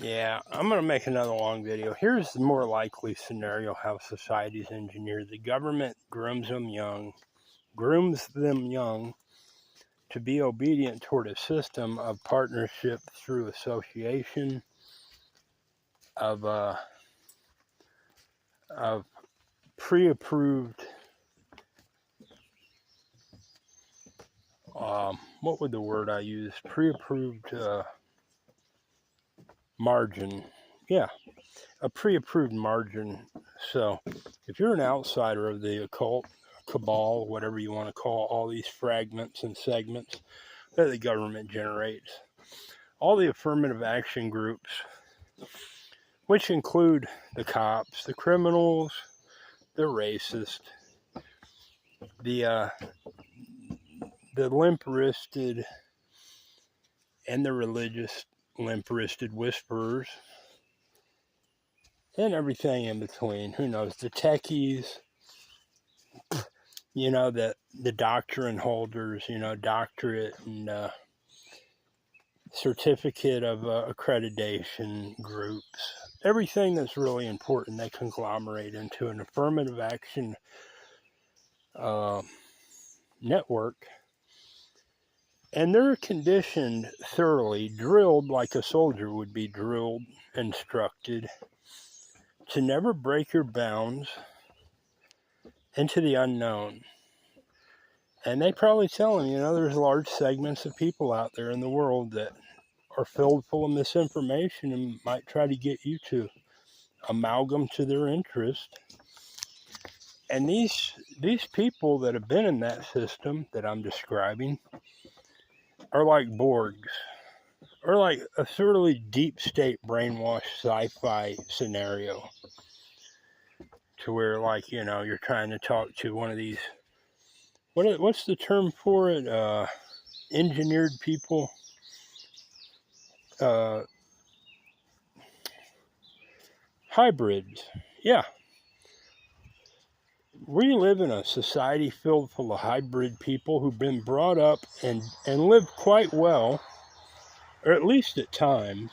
Yeah, I'm going to make another long video. Here's the more likely scenario how society's engineered. The government grooms them young to be obedient toward a system of partnership through association of pre-approved, what would the word I use? Pre-approved margin. Yeah, a pre-approved margin. So if you're an outsider of the occult, cabal, whatever you want to call all these fragments and segments that the government generates, all the affirmative action groups, which include the cops, the criminals, the racist, the limp-wristed, and the religious limp-wristed whisperers, and everything in between. Who knows? The techies, the doctrine holders, doctorate and certificate of accreditation groups. Everything that's really important, they conglomerate into an affirmative action network. And they're conditioned thoroughly, drilled like a soldier would be drilled, instructed, to never break your bounds into the unknown. And they probably tell them, there's large segments of people out there in the world that are filled full of misinformation and might try to get you to amalgam to their interest. And these people that have been in that system that I'm describing are like Borgs, or like a thoroughly deep state brainwashed sci-fi scenario, to where, like, you're trying to talk to one of these, what's the term for it? Engineered people. Hybrids. Yeah. We live in a society filled full of hybrid people who've been brought up and lived quite well, or at least at times,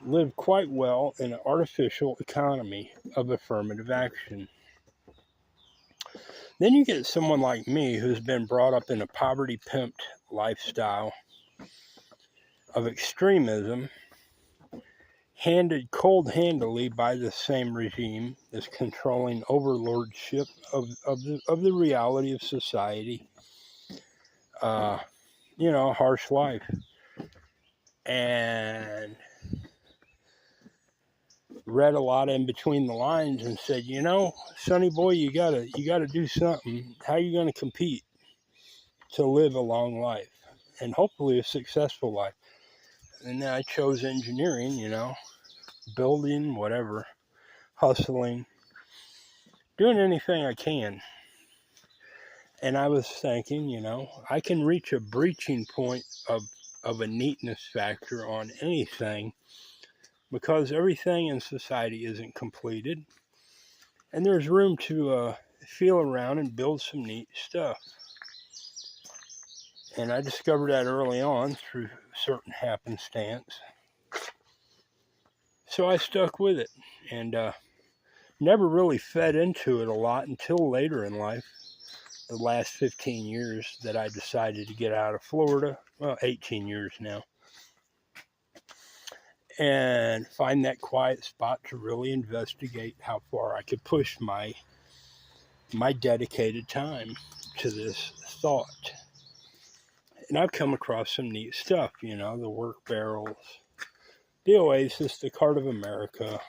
lived quite well in an artificial economy of affirmative action. Then you get someone like me who's been brought up in a poverty-pimped lifestyle of extremism, handed cold-handedly by the same regime, this controlling overlordship of the reality of society. Harsh life. And read a lot in between the lines and said, sonny boy, you gotta do something. How are you gonna compete to live a long life and hopefully a successful life? And then I chose engineering, building, whatever, hustling, doing anything I can. And I was thinking, I can reach a breaching point of a neatness factor on anything, because everything in society isn't completed, and there's room to feel around and build some neat stuff. And I discovered that early on through certain happenstance. So I stuck with it and never really fed into it a lot until later in life, the last 15 years that I decided to get out of Florida, well, 18 years now, and find that quiet spot to really investigate how far I could push my dedicated time to this thought. And I've come across some neat stuff, the work barrels, the Oasis, the Cart of America,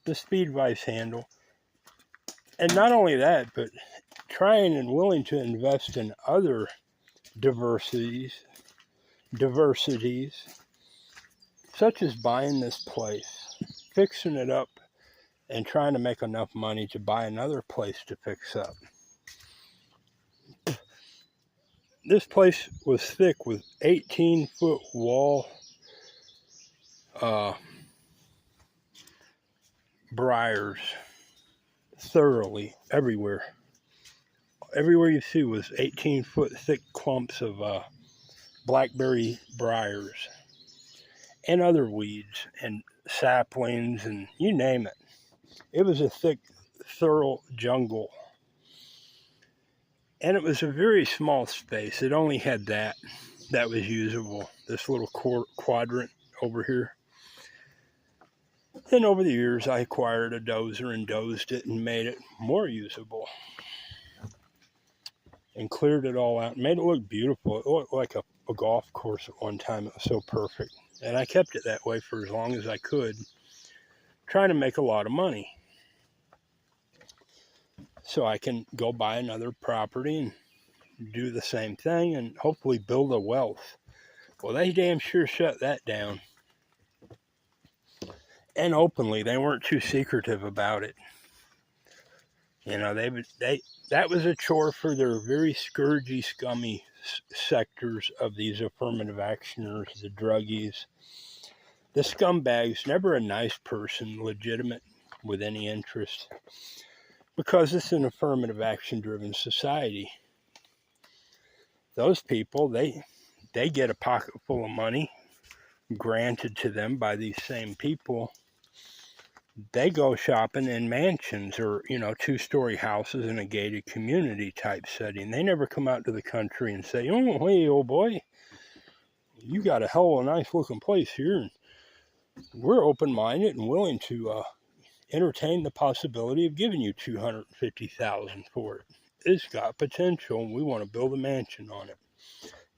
the Speed Vice handle. And not only that, but trying and willing to invest in other diversities, such as buying this place, fixing it up, and trying to make enough money to buy another place to fix up. This place was thick with 18-foot wall briars, thoroughly everywhere. Everywhere you see was 18-foot thick clumps of blackberry briars. and other weeds and saplings and you name it. It was a thick, thorough jungle. And it was a very small space. It only had that was usable, this little quadrant over here. And over the years, I acquired a dozer and dozed it and made it more usable. And cleared it all out and made it look beautiful. It looked like a golf course at one time. It was so perfect. And I kept it that way for as long as I could, trying to make a lot of money. So I can go buy another property and do the same thing and hopefully build a wealth. Well, they damn sure shut that down. And openly, they weren't too secretive about it. You know, that was a chore for their very scourgy, scummy sectors of these affirmative actioners, the druggies, the scumbags, never a nice person, legitimate, with any interest, because it's an affirmative action-driven society. Those people, they get a pocket full of money granted to them by these same people. They go shopping in mansions or, you know, 2-story houses in a gated community type setting. They never come out to the country and say, oh, hey, old boy, you got a hell of a nice looking place here. And we're open-minded and willing to entertain the possibility of giving you $250,000 for it. It's got potential and we want to build a mansion on it.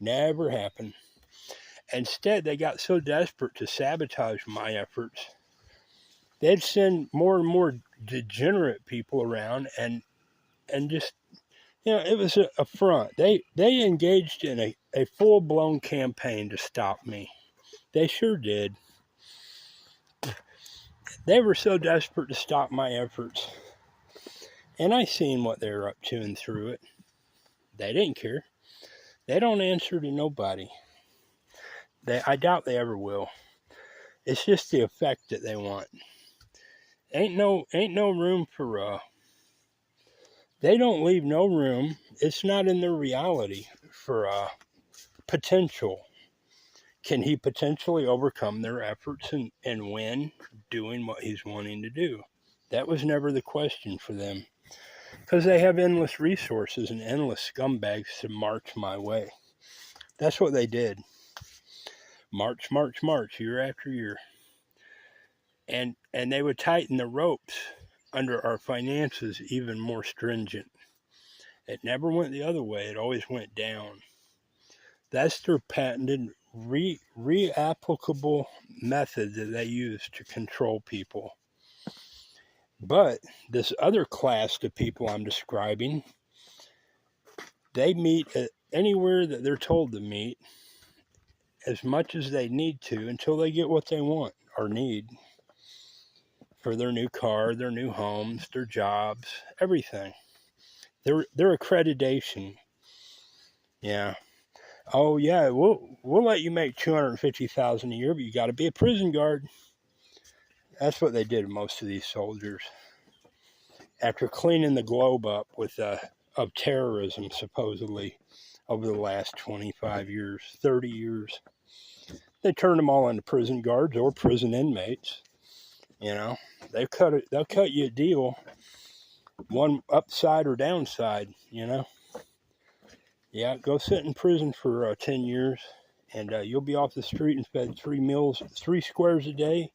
Never happened. Instead, they got so desperate to sabotage my efforts, they'd send more and more degenerate people around and just, you know, it was a front. They engaged in a full-blown campaign to stop me. They sure did. They were so desperate to stop my efforts. And I seen what they were up to and through it. They didn't care. They don't answer to nobody. I doubt they ever will. It's just the effect that they want. Ain't no room for they don't leave no room. It's not in their reality for potential. Can he potentially overcome their efforts and win doing what he's wanting to do? That was never the question for them, because they have endless resources and endless scumbags to march my way. That's what they did. March, march, march, year after year. And they would tighten the ropes under our finances even more stringent. It never went the other way. It always went down. That's their patented reapplicable method that they use to control people. But this other class of people I'm describing, they meet at anywhere that they're told to meet as much as they need to until they get what they want or need for their new car, their new homes, their jobs, everything. Their accreditation. Yeah. Oh yeah, we'll let you make $250,000 a year, but you got to be a prison guard. That's what they did to most of these soldiers. After cleaning the globe up with of terrorism, supposedly, over the last 25 years, 30 years, they turned them all into prison guards or prison inmates. You know, they'll cut you a deal, one upside or downside. You know. Yeah, go sit in prison for 10 years, and you'll be off the street and fed 3 meals, 3 squares a day.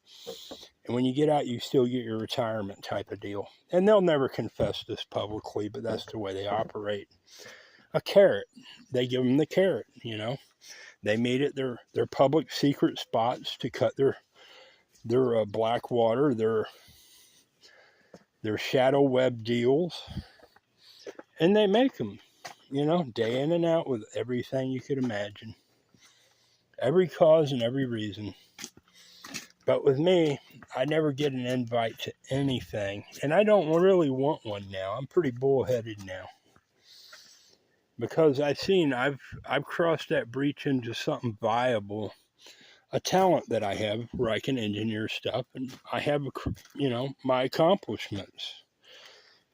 And when you get out, you still get your retirement type of deal. And they'll never confess this publicly, but that's the way they operate. A carrot. They give them the carrot, you know. They meet at their public secret spots to cut their black water, their shadow web deals. And they make them. You know, day in and out with everything you could imagine. Every cause and every reason. But with me, I never get an invite to anything. And I don't really want one now. I'm pretty bullheaded now. Because I've crossed that breach into something viable. A talent that I have where I can engineer stuff. And I have, you know, my accomplishments.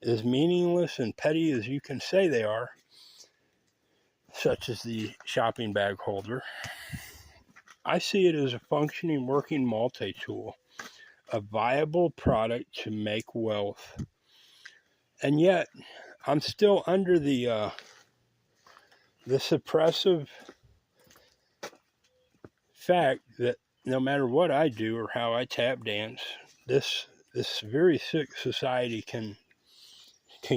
As meaningless and petty as you can say they are, such as the shopping bag holder, I see it as a functioning, working multi-tool, a viable product to make wealth. And yet, I'm still under the suppressive fact that no matter what I do or how I tap dance, this very sick society can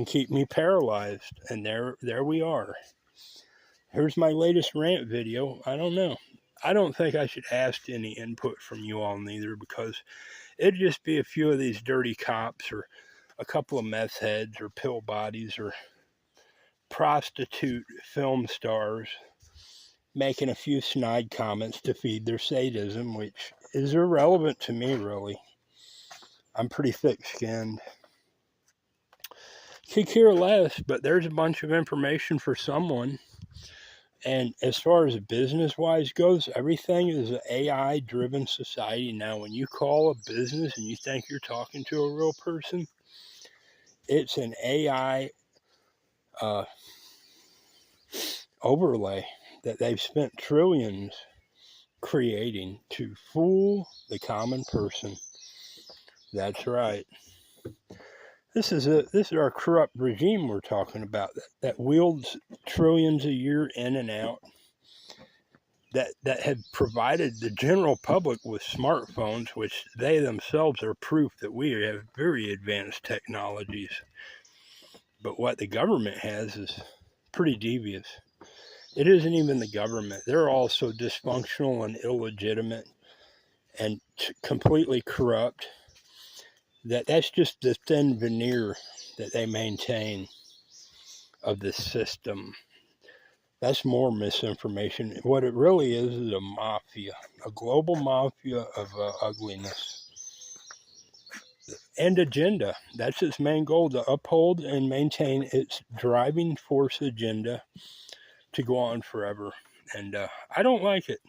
keep me paralyzed. And there we are. Here's my latest rant video. I don't know. I don't think I should ask any input from you all neither, because it'd just be a few of these dirty cops or a couple of meth heads or pill bodies or prostitute film stars making a few snide comments to feed their sadism, which is irrelevant to me, really. I'm pretty thick-skinned. Could care less, but there's a bunch of information for someone. And as far as business-wise goes, everything is an AI-driven society now. When you call a business and you think you're talking to a real person, it's an AI overlay that they've spent trillions creating to fool the common person. That's right. This is our corrupt regime we're talking about that wields trillions a year in and out, that have provided the general public with smartphones, which they themselves are proof that we have very advanced technologies. But what the government has is pretty devious. It isn't even the government. They're also dysfunctional and illegitimate and completely corrupt. That's just the thin veneer that they maintain of the system. That's more misinformation. What it really is a mafia, a global mafia of ugliness and agenda. That's its main goal, to uphold and maintain its driving force agenda to go on forever. And I don't like it.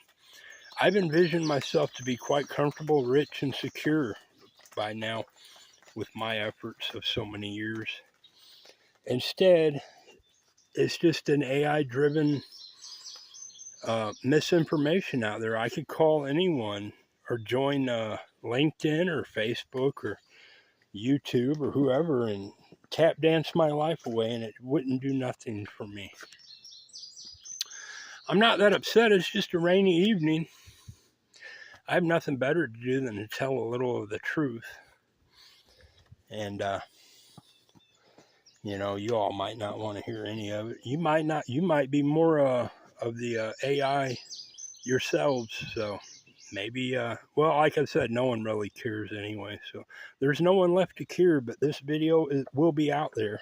I've envisioned myself to be quite comfortable, rich, and secure by now with my efforts of so many years. Instead, it's just an AI-driven misinformation out there. I could call anyone or join LinkedIn or Facebook or YouTube or whoever and tap dance my life away, and it wouldn't do nothing for me. I'm not that upset. It's just a rainy evening. I have nothing better to do than to tell a little of the truth. And, you all might not want to hear any of it. You might be more of the AI yourselves. So maybe, like I said, no one really cares anyway. So there's no one left to care, but this video will be out there.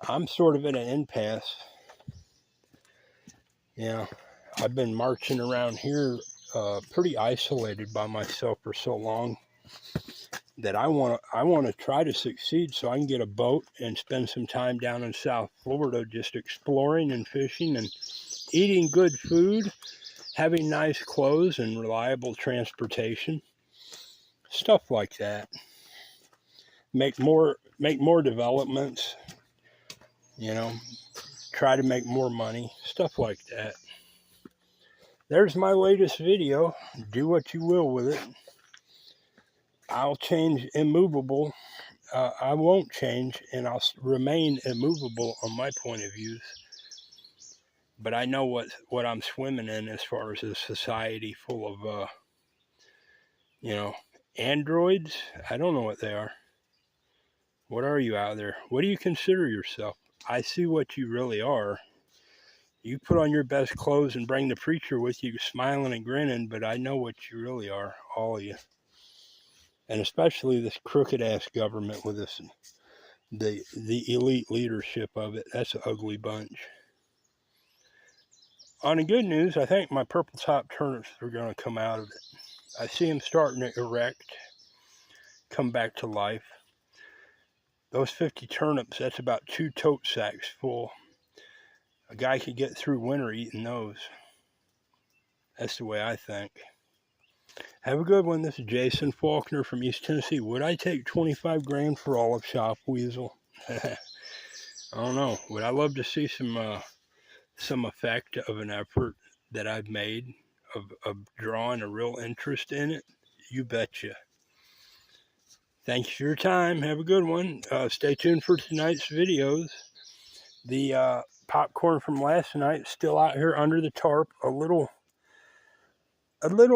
I'm sort of at an impasse. Yeah, I've been marching around here pretty isolated by myself for so long that I want to try to succeed so I can get a boat and spend some time down in South Florida just exploring and fishing and eating good food, having nice clothes and reliable transportation, stuff like that. Make more developments, try to make more money, stuff like that. There's my latest video. Do what you will with it. I'll change immovable. I won't change, and I'll remain immovable on my point of views. But I know what I'm swimming in as far as a society full of, androids. I don't know what they are. What are you out there? What do you consider yourself? I see what you really are. You put on your best clothes and bring the preacher with you, smiling and grinning, but I know what you really are, all of you. And especially this crooked-ass government with this, the elite leadership of it. That's an ugly bunch. On the good news, I think my purple top turnips are going to come out of it. I see them starting to erect, come back to life. Those 50 turnips, that's about 2 tote sacks full. A guy could get through winter eating those. That's the way I think. Have a good one. This is Jason Faulkner from East Tennessee. Would I take 25 grand for all of Shop Weasel? I don't know. Would I love to see some effect of an effort that I've made of drawing a real interest in it, you betcha. Thanks for your time. Have a good one. Stay tuned for tonight's videos. The popcorn from last night still out here under the tarp. A little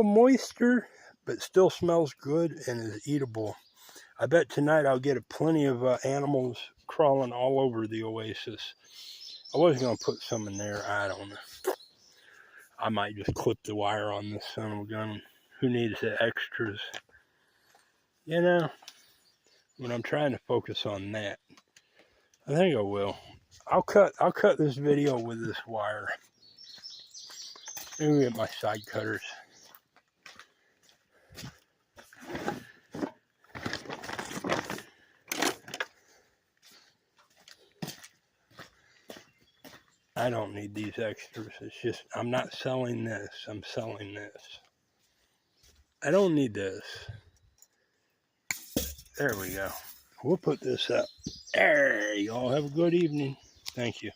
moisture, but still smells good and is eatable. I bet tonight I'll get plenty of animals crawling all over the oasis. I was going to put some in there. I don't know. I might just clip the wire on this son of a gun. Who needs the extras? You know, when I'm trying to focus on that. I think I will. I'll cut this video with this wire. Maybe get my side cutters. I don't need these extras. It's just, I'm not selling this. I'm selling this. I don't need this. There we go. We'll put this up. There you all have a good evening. Thank you.